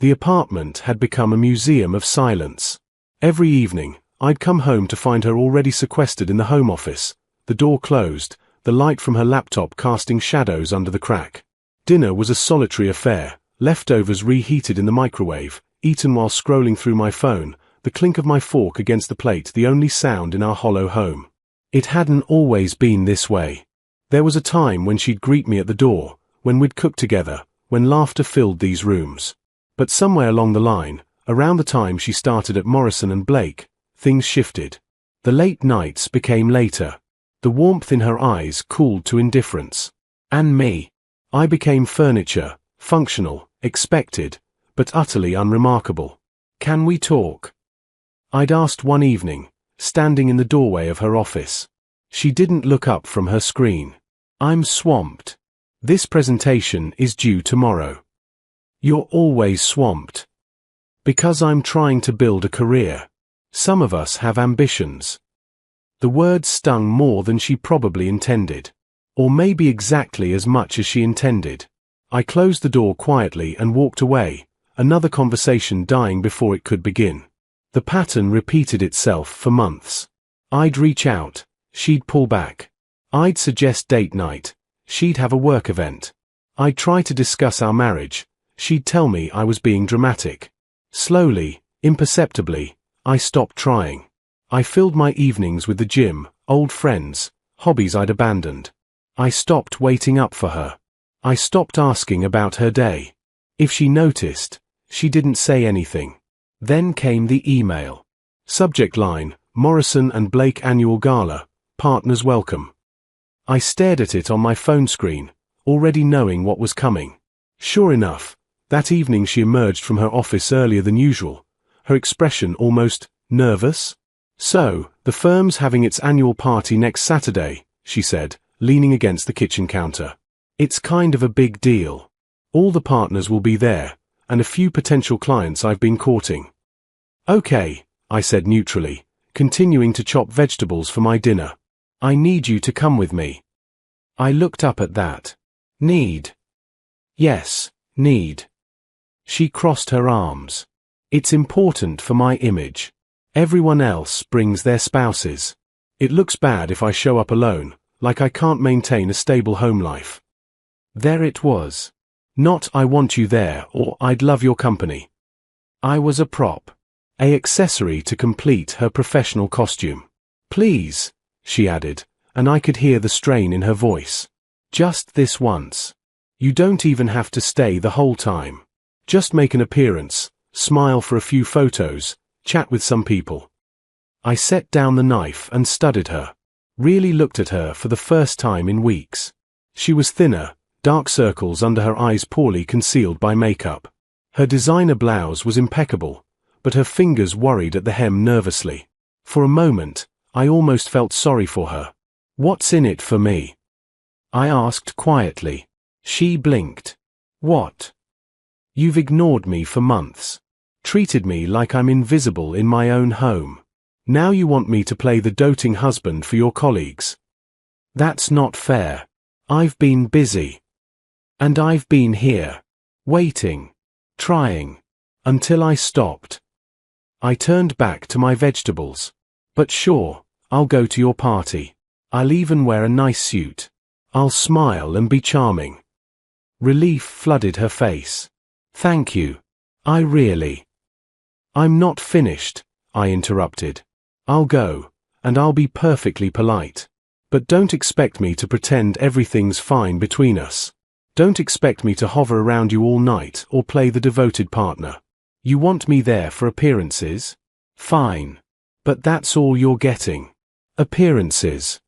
The apartment had become a museum of silence. Every evening, I'd come home to find her already sequestered in the home office, the door closed, the light from her laptop casting shadows under the crack. Dinner was a solitary affair, leftovers reheated in the microwave, eaten while scrolling through my phone, the clink of my fork against the plate the only sound in our hollow home. It hadn't always been this way. There was a time when she'd greet me at the door, when we'd cook together, when laughter filled these rooms. But somewhere along the line, around the time she started at Morrison and Blake, things shifted. The late nights became later. The warmth in her eyes cooled to indifference. And me. I became furniture, functional, expected, but utterly unremarkable. "Can we talk?" I'd asked one evening, standing in the doorway of her office. She didn't look up from her screen. "I'm swamped. This presentation is due tomorrow." "You're always swamped." "Because I'm trying to build a career. Some of us have ambitions." The words stung more than she probably intended. Or maybe exactly as much as she intended. I closed the door quietly and walked away, another conversation dying before it could begin. The pattern repeated itself for months. I'd reach out, she'd pull back. I'd suggest date night, she'd have a work event. I'd try to discuss our marriage, she'd tell me I was being dramatic. Slowly, imperceptibly, I stopped trying. I filled my evenings with the gym, old friends, hobbies I'd abandoned. I stopped waiting up for her. I stopped asking about her day. If she noticed, she didn't say anything. Then came the email. Subject line, Morrison and Blake Annual Gala, Partners Welcome. I stared at it on my phone screen, already knowing what was coming. Sure enough, that evening she emerged from her office earlier than usual, her expression almost nervous. "So, the firm's having its annual party next Saturday," she said, leaning against the kitchen counter. "It's kind of a big deal. All the partners will be there, and a few potential clients I've been courting." "Okay," I said neutrally, continuing to chop vegetables for my dinner. "I need you to come with me." I looked up at that. "Need?" "Yes, need." She crossed her arms. "It's important for my image. Everyone else brings their spouses. It looks bad if I show up alone, like I can't maintain a stable home life." There it was. Not "I want you there" or "I'd love your company." I was a prop. A accessory to complete her professional costume. "Please," she added, and I could hear the strain in her voice. "Just this once. You don't even have to stay the whole time. Just make an appearance, smile for a few photos, chat with some people." I set down the knife and studied her. Really looked at her for the first time in weeks. She was thinner, dark circles under her eyes poorly concealed by makeup. Her designer blouse was impeccable, but her fingers worried at the hem nervously. For a moment, I almost felt sorry for her. "What's in it for me?" I asked quietly. She blinked. "What?" "You've ignored me for months. Treated me like I'm invisible in my own home. Now you want me to play the doting husband for your colleagues. That's not fair. I've been busy. And I've been here. Waiting. Trying. Until I stopped." I turned back to my vegetables. "But sure, I'll go to your party. I'll even wear a nice suit. I'll smile and be charming." Relief flooded her face. "Thank you. I really—" "I'm not finished," I interrupted. "I'll go, and I'll be perfectly polite. But don't expect me to pretend everything's fine between us. Don't expect me to hover around you all night or play the devoted partner. You want me there for appearances? Fine. But that's all you're getting. Appearances."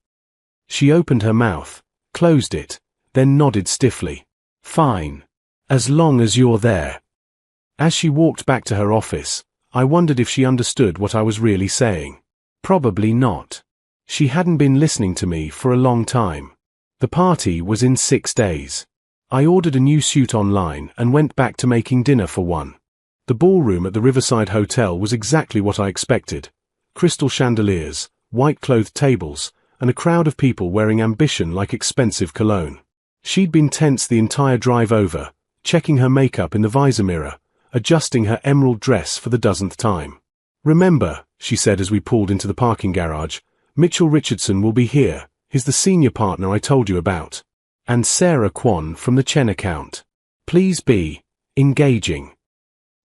She opened her mouth, closed it, then nodded stiffly. "Fine. As long as you're there." As she walked back to her office, I wondered if she understood what I was really saying. Probably not. She hadn't been listening to me for a long time. The party was in 6 days. I ordered a new suit online and went back to making dinner for one. The ballroom at the Riverside Hotel was exactly what I expected. Crystal chandeliers, white-clothed tables, and a crowd of people wearing ambition like expensive cologne. She'd been tense the entire drive over, checking her makeup in the visor mirror, adjusting her emerald dress for the dozenth time. "Remember," she said as we pulled into the parking garage, "Mitchell Richardson will be here. He's the senior partner I told you about. And Sarah Kwan from the Chen account. Please be engaging."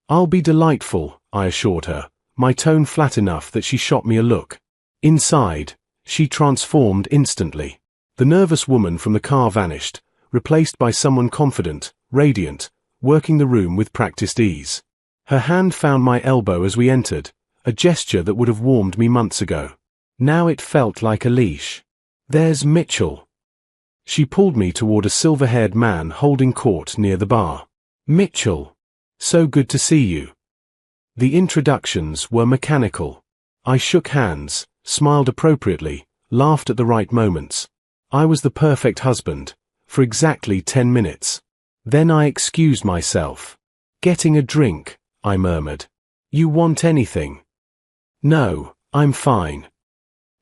"I'll be delightful," I assured her, my tone flat enough that she shot me a look. Inside, she transformed instantly. The nervous woman from the car vanished, replaced by someone confident, radiant, working the room with practiced ease. Her hand found my elbow as we entered, a gesture that would have warmed me months ago. Now it felt like a leash. "There's Mitchell." She pulled me toward a silver-haired man holding court near the bar. "Mitchell, so good to see you." The introductions were mechanical. I shook hands, smiled appropriately, laughed at the right moments. I was the perfect husband, for exactly 10 minutes. Then I excused myself. "Getting a drink," I murmured. "You want anything?" "No, I'm fine."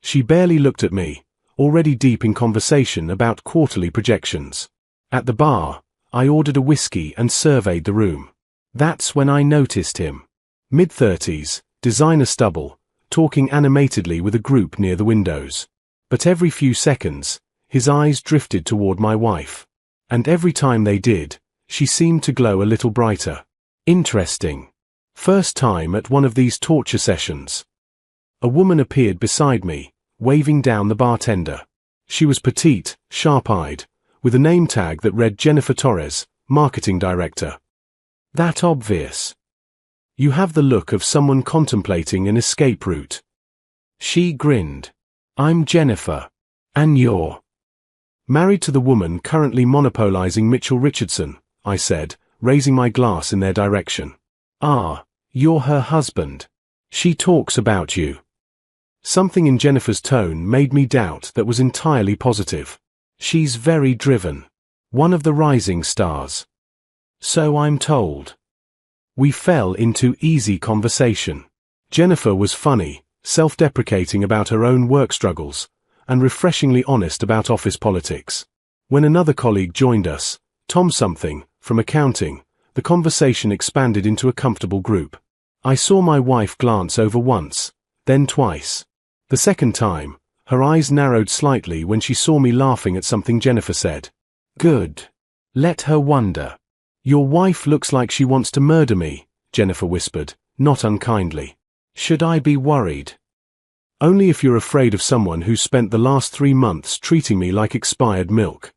She barely looked at me, already deep in conversation about quarterly projections. At the bar, I ordered a whiskey and surveyed the room. That's when I noticed him. Mid-30s, designer stubble, talking animatedly with a group near the windows. But every few seconds, his eyes drifted toward my wife. And every time they did, she seemed to glow a little brighter. Interesting. First time at one of these torture sessions. A woman appeared beside me, waving down the bartender. She was petite, sharp-eyed, with a name tag that read Jennifer Torres, marketing director. That obvious. You have the look of someone contemplating an escape route. She grinned. "I'm Jennifer. And you're?" "Married to the woman currently monopolizing Mitchell Richardson," I said, raising my glass in their direction. "Ah, you're her husband. She talks about you." Something in Jennifer's tone made me doubt that was entirely positive. "She's very driven. One of the rising stars." "So I'm told." We fell into easy conversation. Jennifer was funny, self-deprecating about her own work struggles, and refreshingly honest about office politics. When another colleague joined us, Tom something, from accounting, the conversation expanded into a comfortable group. I saw my wife glance over once, then twice. The second time, her eyes narrowed slightly when she saw me laughing at something Jennifer said. "Good. Let her wonder." "Your wife looks like she wants to murder me," Jennifer whispered, not unkindly. "Should I be worried?" "Only if you're afraid of someone who's spent the last 3 months treating me like expired milk."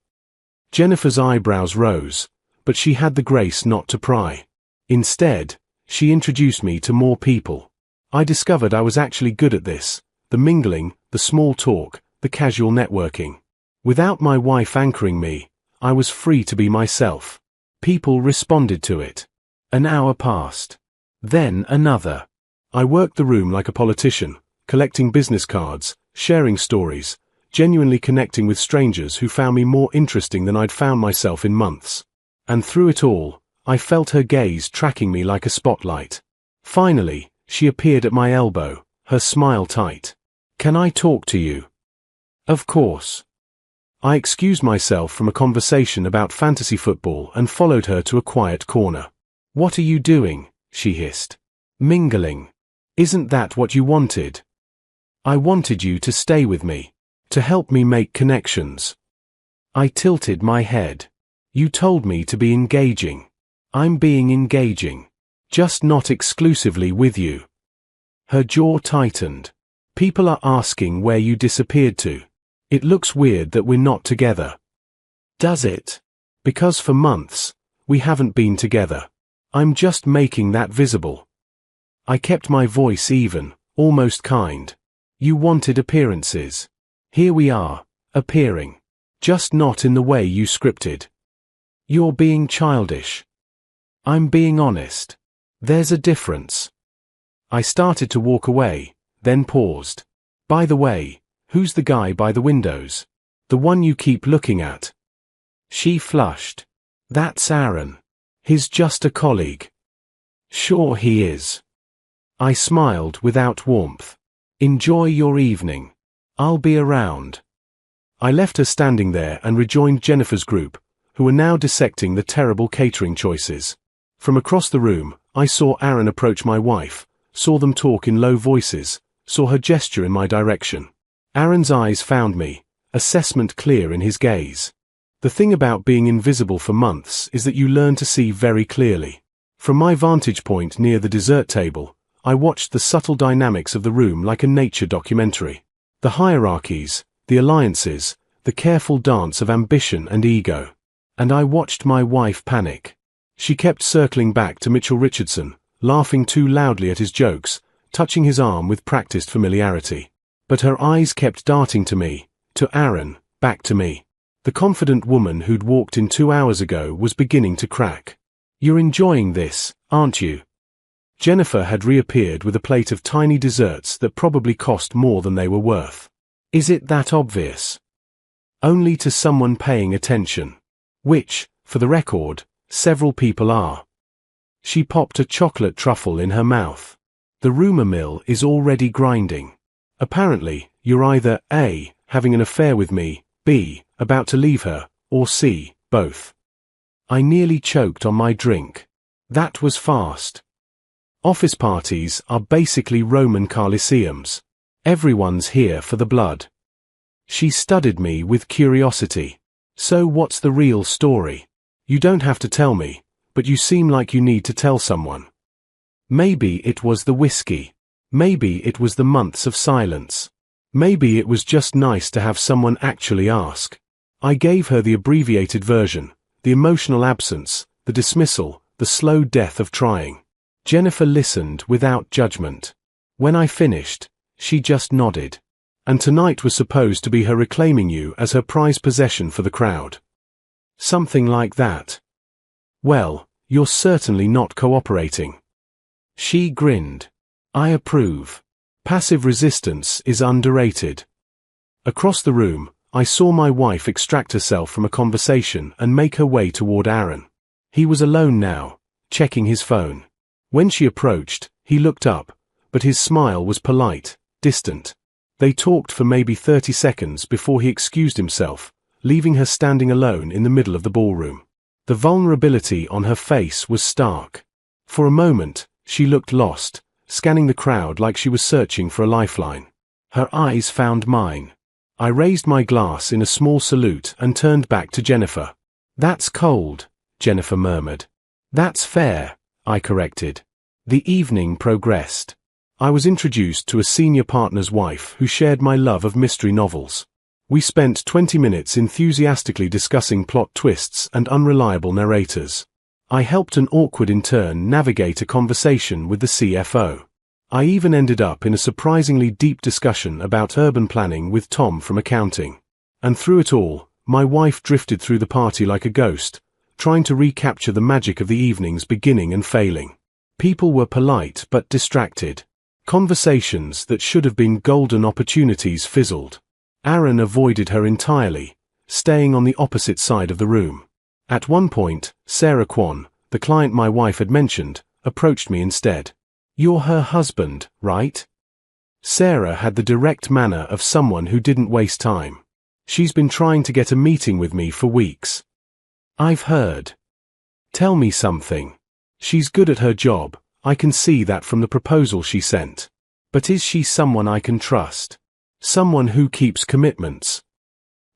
Jennifer's eyebrows rose, but she had the grace not to pry. Instead, she introduced me to more people. I discovered I was actually good at this. The mingling, the small talk, the casual networking. Without my wife anchoring me, I was free to be myself. People responded to it. An hour passed. Then another. I worked the room like a politician, collecting business cards, sharing stories, genuinely connecting with strangers who found me more interesting than I'd found myself in months. And through it all, I felt her gaze tracking me like a spotlight. Finally, she appeared at my elbow, her smile tight. "Can I talk to you?" "Of course." I excused myself from a conversation about fantasy football and followed her to a quiet corner. "What are you doing?" she hissed. "Mingling. Isn't that what you wanted?" "I wanted you to stay with me, to help me make connections." I tilted my head. "You told me to be engaging. I'm being engaging. Just not exclusively with you." Her jaw tightened. "People are asking where you disappeared to. It looks weird that we're not together." "Does it?" "Because for months, we haven't been together. I'm just making that visible." I kept my voice even, almost kind. "You wanted appearances. Here we are, appearing. Just not in the way you scripted." "You're being childish." "I'm being honest. There's a difference." I started to walk away, then paused. "By the way, who's the guy by the windows? The one you keep looking at?" She flushed. "That's Aaron. He's just a colleague." "Sure he is." I smiled without warmth. "Enjoy your evening. I'll be around." I left her standing there and rejoined Jennifer's group, who were now dissecting the terrible catering choices. From across the room, I saw Aaron approach my wife, saw them talk in low voices, saw her gesture in my direction. Aaron's eyes found me, assessment clear in his gaze. The thing about being invisible for months is that you learn to see very clearly. From my vantage point near the dessert table, I watched the subtle dynamics of the room like a nature documentary. The hierarchies, the alliances, the careful dance of ambition and ego. And I watched my wife panic. She kept circling back to Mitchell Richardson, laughing too loudly at his jokes, touching his arm with practiced familiarity. But her eyes kept darting to me, to Aaron, back to me. The confident woman who'd walked in 2 hours ago was beginning to crack. "You're enjoying this, aren't you?" Jennifer had reappeared with a plate of tiny desserts that probably cost more than they were worth. "Is it that obvious?" Only to someone paying attention. Which, for the record, several people are. She popped a chocolate truffle in her mouth. "The rumor mill is already grinding. Apparently, you're either A, having an affair with me, B, about to leave her, or C, both." I nearly choked on my drink. That was fast. Office parties are basically Roman Colosseums. Everyone's here for the blood. She studied me with curiosity. "So what's the real story? You don't have to tell me, but you seem like you need to tell someone." Maybe it was the whiskey. Maybe it was the months of silence. Maybe it was just nice to have someone actually ask. I gave her the abbreviated version, the emotional absence, the dismissal, the slow death of trying. Jennifer listened without judgment. When I finished, she just nodded. "And tonight was supposed to be her reclaiming you as her prized possession for the crowd." "Something like that." "Well, you're certainly not cooperating." She grinned. "I approve. Passive resistance is underrated." Across the room, I saw my wife extract herself from a conversation and make her way toward Aaron. He was alone now, checking his phone. When she approached, he looked up, but his smile was polite, distant. They talked for maybe 30 seconds before he excused himself, leaving her standing alone in the middle of the ballroom. The vulnerability on her face was stark. For a moment, she looked lost, scanning the crowd like she was searching for a lifeline. Her eyes found mine. I raised my glass in a small salute and turned back to Jennifer. "That's cold," Jennifer murmured. "That's fair," I corrected. The evening progressed. I was introduced to a senior partner's wife who shared my love of mystery novels. We spent 20 minutes enthusiastically discussing plot twists and unreliable narrators. I helped an awkward intern navigate a conversation with the CFO. I even ended up in a surprisingly deep discussion about urban planning with Tom from accounting. And through it all, my wife drifted through the party like a ghost, trying to recapture the magic of the evening's beginning and failing. People were polite but distracted. Conversations that should have been golden opportunities fizzled. Aaron avoided her entirely, staying on the opposite side of the room. At one point, Sarah Kwan, the client my wife had mentioned, approached me instead. "You're her husband, right?" Sarah had the direct manner of someone who didn't waste time. "She's been trying to get a meeting with me for weeks." "I've heard." "Tell me something." "She's good at her job, I can see that from the proposal she sent. But is she someone I can trust? Someone who keeps commitments?"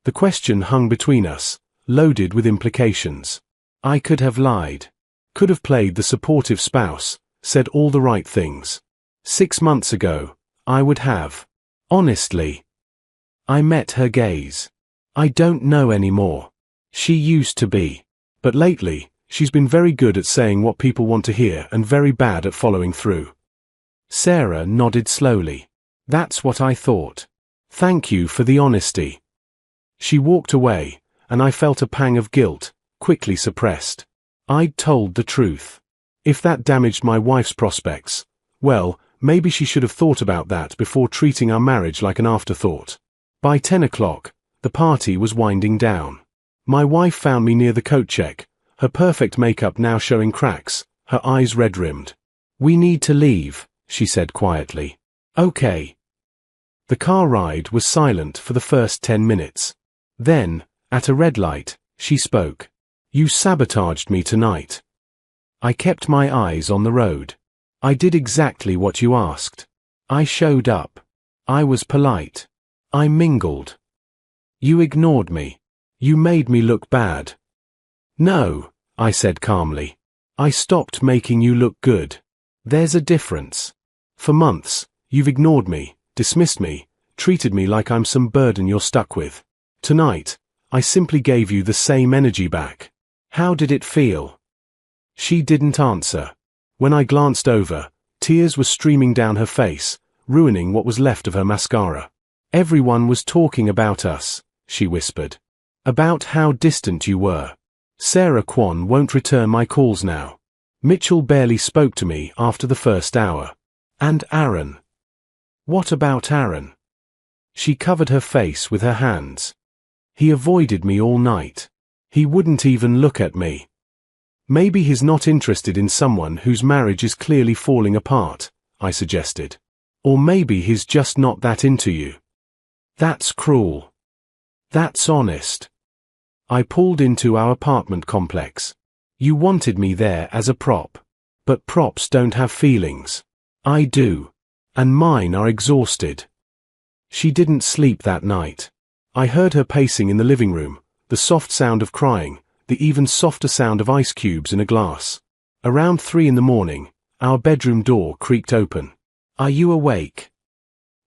The question hung between us, loaded with implications. I could have lied. Could have played the supportive spouse, said all the right things. 6 months ago, I would have. Honestly. I met her gaze. "I don't know anymore. She used to be. But lately, she's been very good at saying what people want to hear and very bad at following through." Sarah nodded slowly. "That's what I thought. Thank you for the honesty." She walked away, and I felt a pang of guilt, quickly suppressed. I'd told the truth. If that damaged my wife's prospects, well, maybe she should have thought about that before treating our marriage like an afterthought. By 10 o'clock, the party was winding down. My wife found me near the coat check, her perfect makeup now showing cracks, her eyes red-rimmed. "We need to leave," she said quietly. "Okay." The car ride was silent for the first 10 minutes. Then, at a red light, she spoke. "You sabotaged me tonight." I kept my eyes on the road. I did exactly what you asked. I showed up. I was polite. I mingled. You ignored me. You made me look bad. No, I said calmly. I stopped making you look good. There's a difference. For months, you've ignored me, dismissed me, treated me like I'm some burden you're stuck with. Tonight, I simply gave you the same energy back. How did it feel? She didn't answer. When I glanced over, tears were streaming down her face, ruining what was left of her mascara. Everyone was talking about us, she whispered. About how distant you were. Sarah Kwan won't return my calls now. Mitchell barely spoke to me after the first hour. And Aaron. What about Aaron? She covered her face with her hands. He avoided me all night. He wouldn't even look at me. Maybe he's not interested in someone whose marriage is clearly falling apart, I suggested. Or maybe he's just not that into you. That's cruel. That's honest. I pulled into our apartment complex. You wanted me there as a prop. But props don't have feelings. I do. And mine are exhausted. She didn't sleep that night. I heard her pacing in the living room, the soft sound of crying, the even softer sound of ice cubes in a glass. Around 3 a.m, our bedroom door creaked open. Are you awake?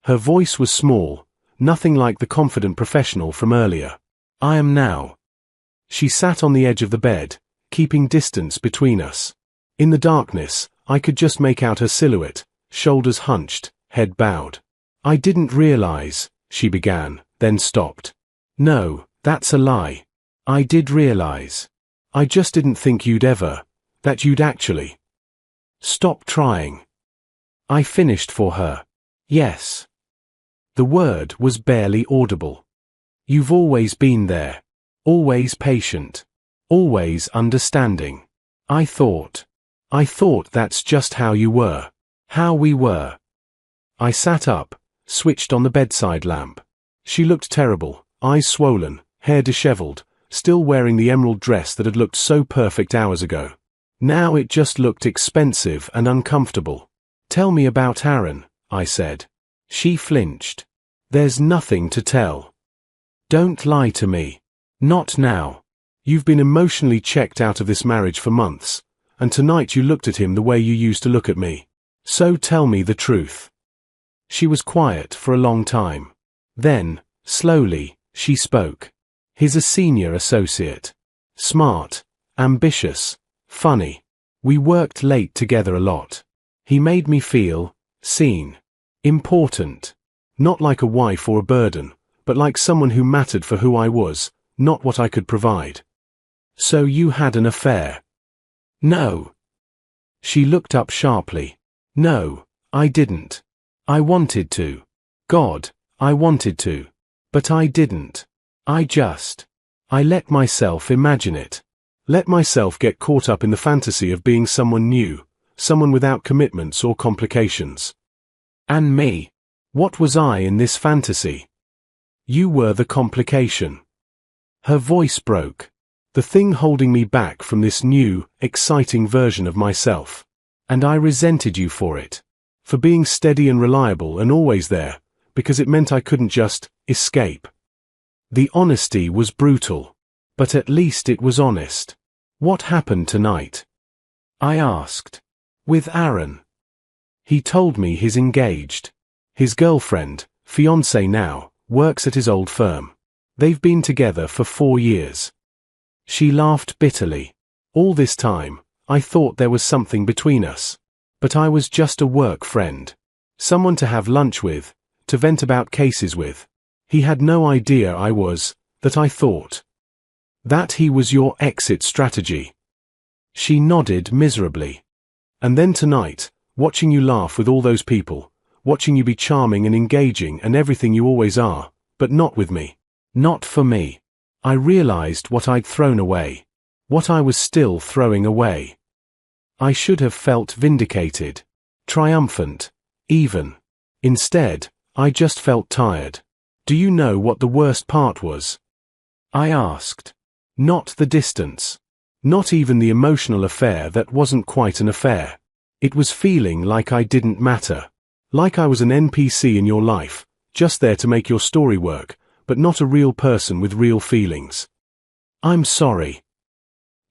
Her voice was small, nothing like the confident professional from earlier. I am now. She sat on the edge of the bed, keeping distance between us. In the darkness, I could just make out her silhouette, shoulders hunched, head bowed. I didn't realize, she began, then stopped. No, that's a lie. I did realize. I just didn't think that you'd actually. Stop trying. I finished for her. Yes. The word was barely audible. You've always been there. Always patient. Always understanding. I thought that's just how you were. How we were. I sat up, switched on the bedside lamp. She looked terrible, eyes swollen, hair disheveled, still wearing the emerald dress that had looked so perfect hours ago. Now it just looked expensive and uncomfortable. Tell me about Aaron, I said. She flinched. There's nothing to tell. Don't lie to me. Not now. You've been emotionally checked out of this marriage for months, and tonight you looked at him the way you used to look at me. So tell me the truth. She was quiet for a long time. Then, slowly, she spoke. He's a senior associate. Smart, ambitious, funny. We worked late together a lot. He made me feel seen, important. Not like a wife or a burden, but like someone who mattered for who I was, not what I could provide. So you had an affair? No. She looked up sharply. No, I didn't. I wanted to. God, I wanted to. But I didn't. I let myself imagine it. Let myself get caught up in the fantasy of being someone new, someone without commitments or complications. And me? What was I in this fantasy? You were the complication. Her voice broke. The thing holding me back from this new, exciting version of myself. And I resented you for it. For being steady and reliable and always there, because it meant I couldn't just escape. The honesty was brutal. But at least it was honest. What happened tonight? I asked. With Aaron. He told me he's engaged. His girlfriend, fiancée now, works at his old firm. They've been together for 4 years. She laughed bitterly. All this time, I thought there was something between us. But I was just a work friend. Someone to have lunch with, to vent about cases with. He had no idea I thought. That he was your exit strategy. She nodded miserably. And then tonight, watching you laugh with all those people, watching you be charming and engaging and everything you always are, but not with me. Not for me. I realized what I'd thrown away. What I was still throwing away. I should have felt vindicated. Triumphant. Even. Instead, I just felt tired. Do you know what the worst part was? I asked. Not the distance. Not even the emotional affair that wasn't quite an affair. It was feeling like I didn't matter. Like I was an NPC in your life, just there to make your story work, but not a real person with real feelings. I'm sorry.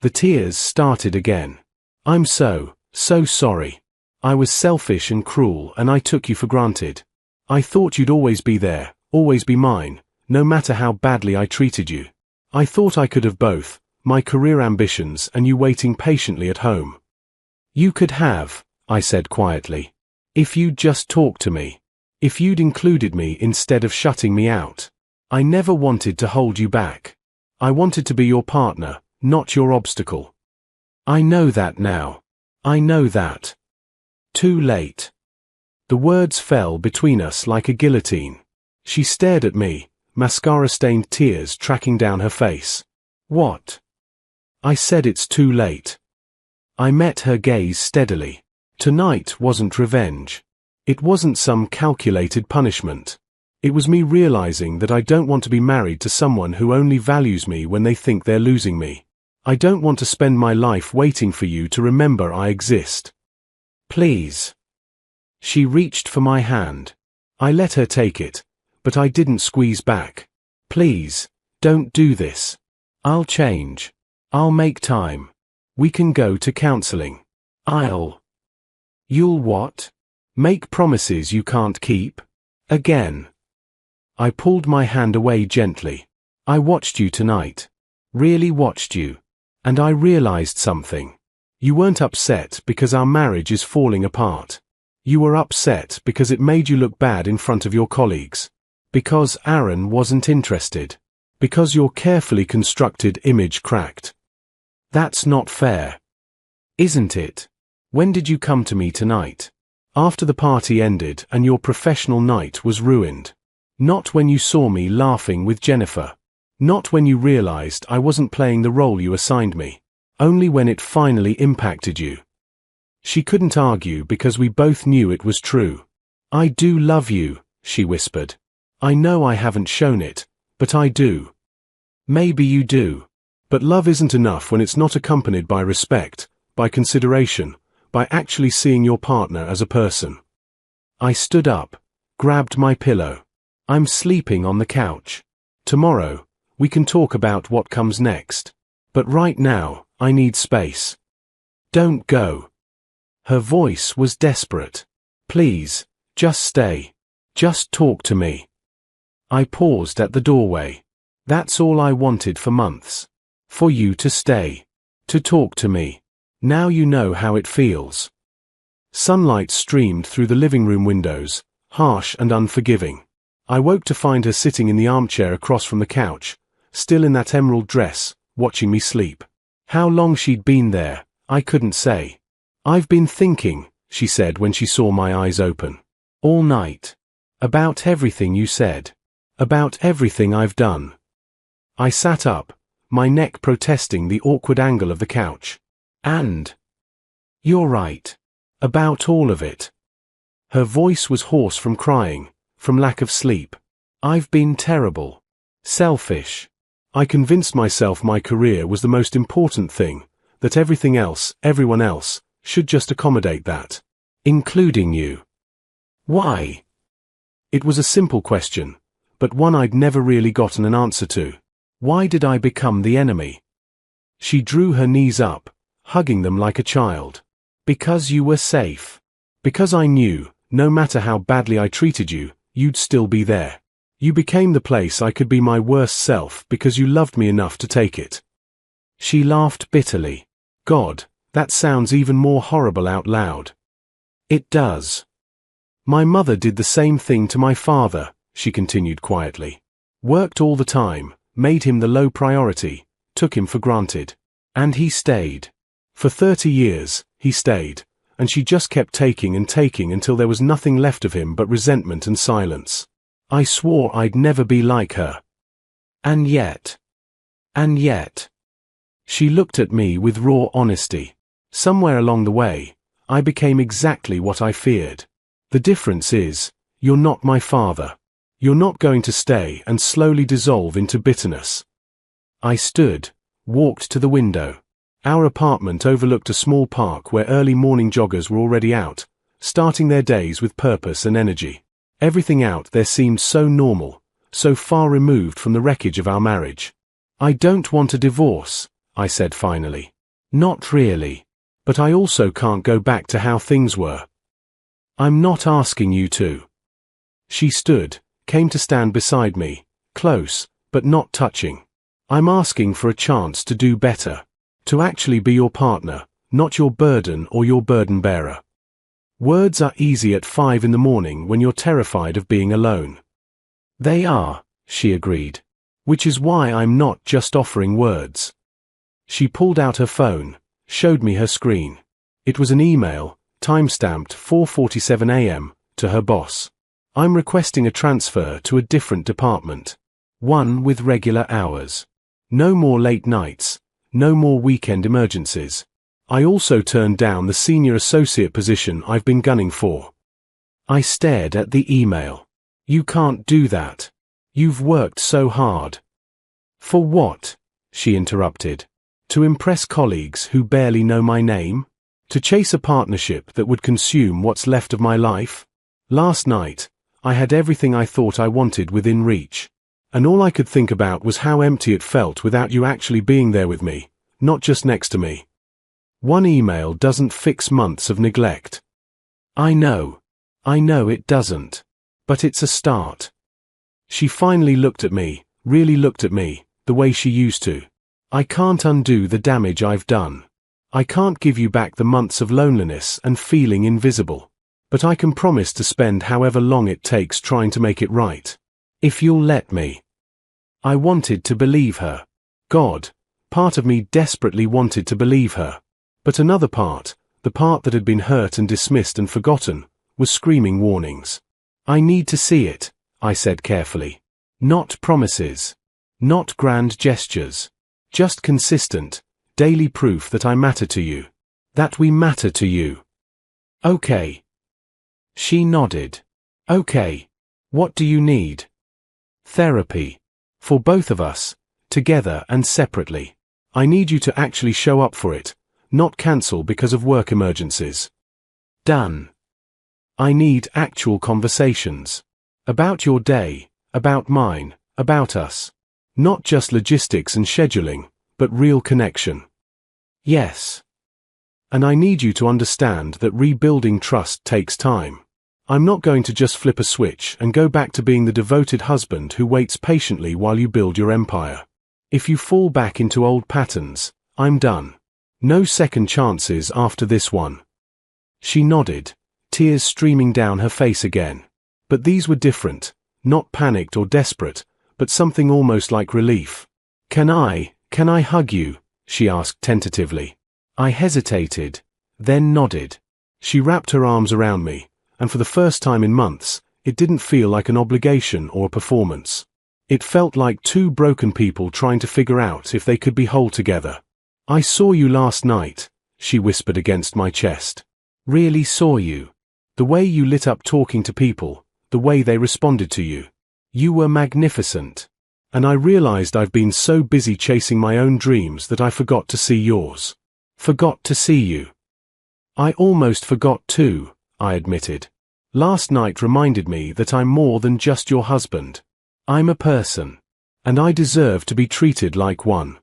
The tears started again. I'm so sorry. I was selfish and cruel, and I took you for granted. I thought you'd always be there, always be mine, no matter how badly I treated you. I thought I could have both, my career ambitions and you waiting patiently at home. You could have, I said quietly, if you'd just talked to me. If you'd included me instead of shutting me out. I never wanted to hold you back. I wanted to be your partner, not your obstacle. I know that now. I know that. Too late. The words fell between us like a guillotine. She stared at me, mascara-stained tears tracking down her face. What? I said it's too late. I met her gaze steadily. Tonight wasn't revenge. It wasn't some calculated punishment. It was me realizing that I don't want to be married to someone who only values me when they think they're losing me. I don't want to spend my life waiting for you to remember I exist. Please. She reached for my hand. I let her take it, but I didn't squeeze back. Please, don't do this. I'll change. I'll make time. We can go to counseling. You'll what? Make promises you can't keep? Again. I pulled my hand away gently. I watched you tonight. Really watched you. And I realized something. You weren't upset because our marriage is falling apart. You were upset because it made you look bad in front of your colleagues. Because Aaron wasn't interested. Because your carefully constructed image cracked. That's not fair. Isn't it? When did you come to me tonight? After the party ended and your professional night was ruined. Not when you saw me laughing with Jennifer. Not when you realized I wasn't playing the role you assigned me. Only when it finally impacted you. She couldn't argue because we both knew it was true. I do love you, she whispered. I know I haven't shown it, but I do. Maybe you do. But love isn't enough when it's not accompanied by respect, by consideration, by actually seeing your partner as a person. I stood up, grabbed my pillow. I'm sleeping on the couch. Tomorrow, we can talk about what comes next. But right now, I need space. Don't go. Her voice was desperate. Please, just stay. Just talk to me. I paused at the doorway. That's all I wanted for months. For you to stay. To talk to me. Now you know how it feels. Sunlight streamed through the living room windows, harsh and unforgiving. I woke to find her sitting in the armchair across from the couch, still in that emerald dress, watching me sleep. How long she'd been there, I couldn't say. I've been thinking, she said when she saw my eyes open. All night. About everything you said. About everything I've done. I sat up, my neck protesting the awkward angle of the couch. And? You're right. About all of it. Her voice was hoarse from crying, from lack of sleep. I've been terrible. Selfish. I convinced myself my career was the most important thing, that everything else, everyone else, should just accommodate that. Including you. Why? It was a simple question, but one I'd never really gotten an answer to. Why did I become the enemy? She drew her knees up, hugging them like a child. Because you were safe. Because I knew, no matter how badly I treated you, you'd still be there. You became the place I could be my worst self because you loved me enough to take it. She laughed bitterly. God, that sounds even more horrible out loud. It does. My mother did the same thing to my father, she continued quietly. Worked all the time, made him the low priority, took him for granted. And he stayed. For 30 years, he stayed, and she just kept taking and taking until there was nothing left of him but resentment and silence. I swore I'd never be like her. And yet. She looked at me with raw honesty. Somewhere along the way, I became exactly what I feared. The difference is, you're not my father. You're not going to stay and slowly dissolve into bitterness. I stood, walked to the window. Our apartment overlooked a small park where early morning joggers were already out, starting their days with purpose and energy. Everything out there seemed so normal, so far removed from the wreckage of our marriage. "I don't want a divorce," I said finally. "Not really. But I also can't go back to how things were." "I'm not asking you to." She stood, came to stand beside me, close, but not touching. "I'm asking for a chance to do better. To actually be your partner, not your burden or your burden bearer." Words are easy at 5 in the morning when you're terrified of being alone. "They are," she agreed. "Which is why I'm not just offering words." She pulled out her phone, showed me her screen. It was an email, time-stamped 4:47 a.m., to her boss. "I'm requesting a transfer to a different department. One with regular hours. No more late nights, no more weekend emergencies. I also turned down the senior associate position I've been gunning for." I stared at the email. "You can't do that. You've worked so hard." "For what?" she interrupted. "To impress colleagues who barely know my name? To chase a partnership that would consume what's left of my life? Last night, I had everything I thought I wanted within reach. And all I could think about was how empty it felt without you actually being there with me, not just next to me." One email doesn't fix months of neglect. I know it doesn't. But it's a start." She finally looked at me, really looked at me, the way she used to. "I can't undo the damage I've done. I can't give you back the months of loneliness and feeling invisible. But I can promise to spend however long it takes trying to make it right. If you'll let me." I wanted to believe her. God, part of me desperately wanted to believe her. But another part, the part that had been hurt and dismissed and forgotten, was screaming warnings. "I need to see it," I said carefully. "Not promises. Not grand gestures. Just consistent, daily proof that I matter to you. That we matter to you." "Okay." She nodded. "Okay. What do you need?" "Therapy. For both of us, together and separately. I need you to actually show up for it, not cancel because of work emergencies." "Done." "I need actual conversations. About your day, about mine, about us. Not just logistics and scheduling, but real connection." "Yes." "And I need you to understand that rebuilding trust takes time. I'm not going to just flip a switch and go back to being the devoted husband who waits patiently while you build your empire. If you fall back into old patterns, I'm done. No second chances after this one." She nodded, tears streaming down her face again. But these were different, not panicked or desperate, but something almost like relief. Can I hug you?" she asked tentatively. I hesitated, then nodded. She wrapped her arms around me, and for the first time in months, it didn't feel like an obligation or a performance. It felt like two broken people trying to figure out if they could be whole together. "I saw you last night," she whispered against my chest. "Really saw you. The way you lit up talking to people, the way they responded to you. You were magnificent. And I realized I've been so busy chasing my own dreams that I forgot to see yours. Forgot to see you." "I almost forgot too," I admitted. "Last night reminded me that I'm more than just your husband. I'm a person. And I deserve to be treated like one."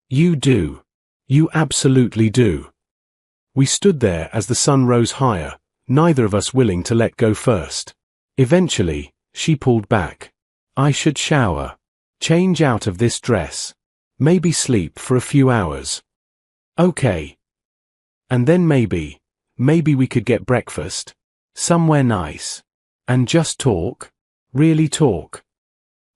"You do. You absolutely do." We stood there as the sun rose higher, neither of us willing to let go first. Eventually, she pulled back. "I should shower. Change out of this dress. Maybe sleep for a few hours." "Okay. And then maybe we could get breakfast. Somewhere nice. And just talk. Really talk."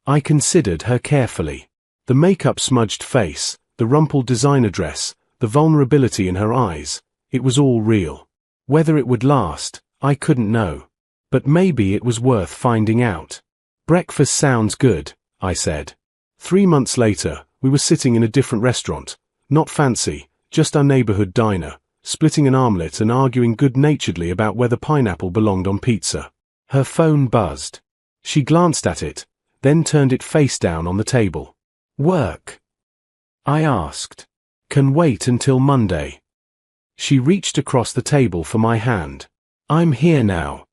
I considered her carefully. The makeup-smudged face, the rumpled designer dress, the vulnerability in her eyes, it was all real. Whether it would last, I couldn't know. But maybe it was worth finding out. "Breakfast sounds good," I said. 3 months later, we were sitting in a different restaurant, not fancy, just our neighborhood diner, splitting an omelette and arguing good-naturedly about whether pineapple belonged on pizza. Her phone buzzed. She glanced at it, then turned it face down on the table. "Work?" I asked. Can wait until Monday. She reached across the table for my hand. I'm here now.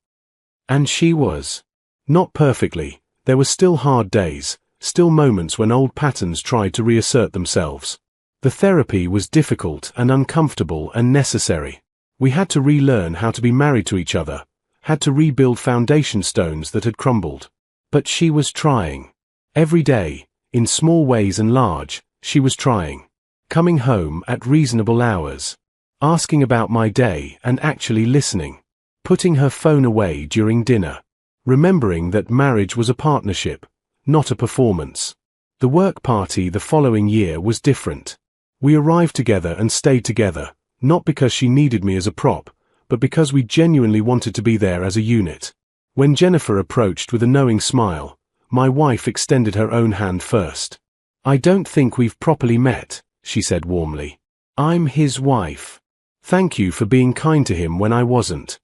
And she was. Not perfectly, there were still hard days, still moments when old patterns tried to reassert themselves. The therapy was difficult and uncomfortable and necessary. We had to relearn how to be married to each other, had to rebuild foundation stones that had crumbled. But she was trying. Every day, in small ways and large, she was trying. Coming home at reasonable hours. Asking about my day and actually listening. Putting her phone away during dinner. Remembering that marriage was a partnership, not a performance. The work party the following year was different. We arrived together and stayed together, not because she needed me as a prop, but because we genuinely wanted to be there as a unit. When Jennifer approached with a knowing smile, my wife extended her own hand first. I don't think we've properly met, she said warmly. I'm his wife. Thank you for being kind to him when I wasn't.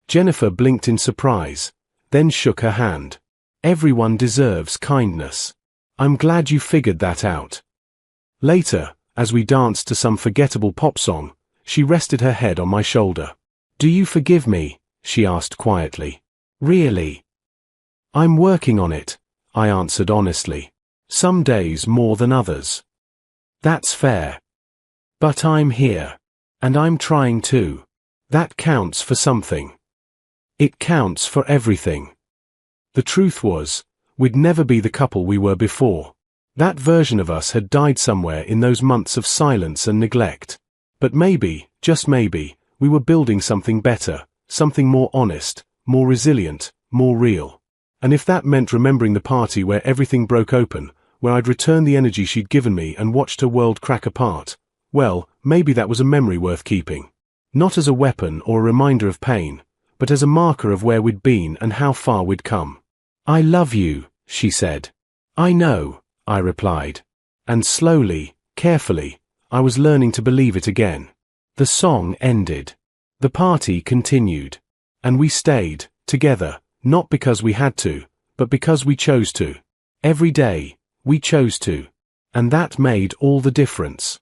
Jennifer blinked in surprise, then shook her hand. Everyone deserves kindness. I'm glad you figured that out. Later, as we danced to some forgettable pop song, she rested her head on my shoulder. Do you forgive me? She asked quietly. Really? I'm working on it, I answered honestly. Some days more than others. That's fair. But I'm here. And I'm trying too. That counts for something. It counts for everything. The truth was, we'd never be the couple we were before. That version of us had died somewhere in those months of silence and neglect. But maybe, just maybe, we were building something better, something more honest, more resilient, more real. And if that meant remembering the party where everything broke open, where I'd returned the energy she'd given me and watched her world crack apart, well, maybe that was a memory worth keeping. Not as a weapon or a reminder of pain, but as a marker of where we'd been and how far we'd come. I love you, she said. I know, I replied. And slowly, carefully, I was learning to believe it again. The song ended. The party continued. And we stayed, together, not because we had to, but because we chose to. Every day, we chose to. And that made all the difference.